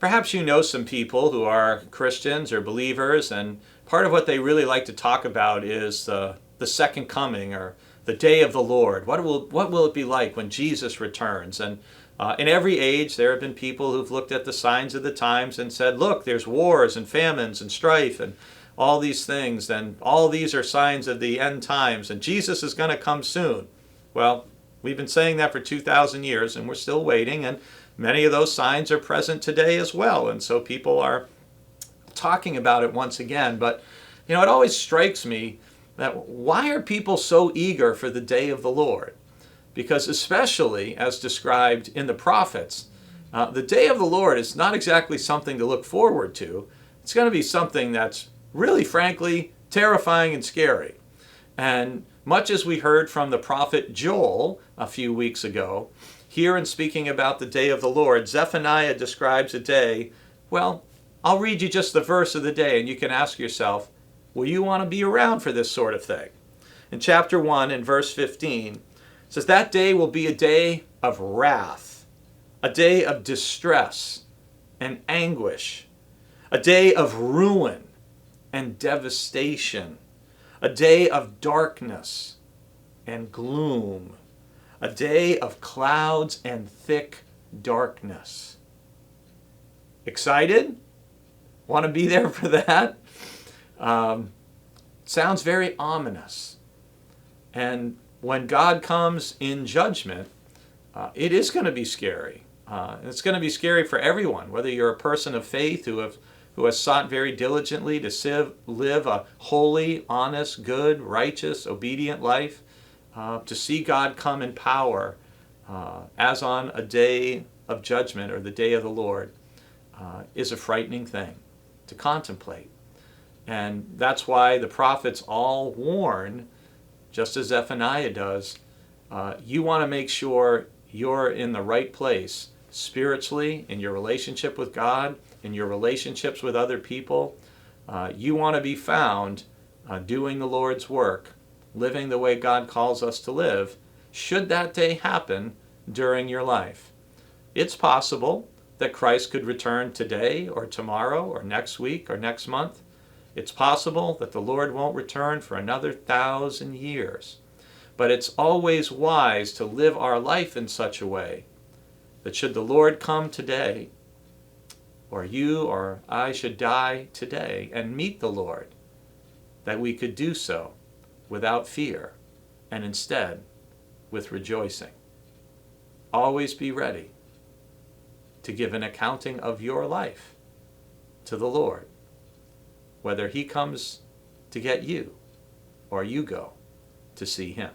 Perhaps you know some people who are Christians or believers, and part of what they really like to talk about is the second coming, or the day of the Lord. What will it be like when Jesus returns? And in every age, there have been people who've looked at the signs of the times and said, look, there's wars and famines and strife and all these things, and all these are signs of the end times, and Jesus is going to come soon. Well, we've been saying that for 2,000 years, and we're still waiting, and many of those signs are present today as well, and so people are talking about it once again. But, it always strikes me that why are people so eager for the day of the Lord? Because especially as described in the prophets, the day of the Lord is not exactly something to look forward to. It's going to be something that's really, frankly, terrifying and scary. And much as we heard from the prophet Joel a few weeks ago, here in speaking about the day of the Lord, Zephaniah describes a day. Well, I'll read you just the verse of the day, and you can ask yourself, will you want to be around for this sort of thing? In chapter 1, in verse 15, it says, that day will be a day of wrath, a day of distress and anguish, a day of ruin and devastation, a day of darkness and gloom, a day of clouds and thick darkness. Excited? Want to be there for that? Sounds very ominous. And when God comes in judgment, it is going to be scary. It's going to be scary for everyone, whether you're a person of faith who has sought very diligently to live a holy, honest, good, righteous, obedient life, to see God come in power as on a day of judgment, or the day of the Lord, is a frightening thing to contemplate. And that's why the prophets all warn, just as Zephaniah does, you want to make sure you're in the right place spiritually, in your relationship with God, in your relationships with other people. You want to be found doing the Lord's work, living the way God calls us to live, should that day happen during your life. It's possible that Christ could return today or tomorrow or next week or next month. It's possible that the Lord won't return for another 1,000 years. But it's always wise to live our life in such a way that should the Lord come today, or you or I should die today and meet the Lord, that we could do so without fear, and instead with rejoicing. Always be ready to give an accounting of your life to the Lord, whether he comes to get you or you go to see him.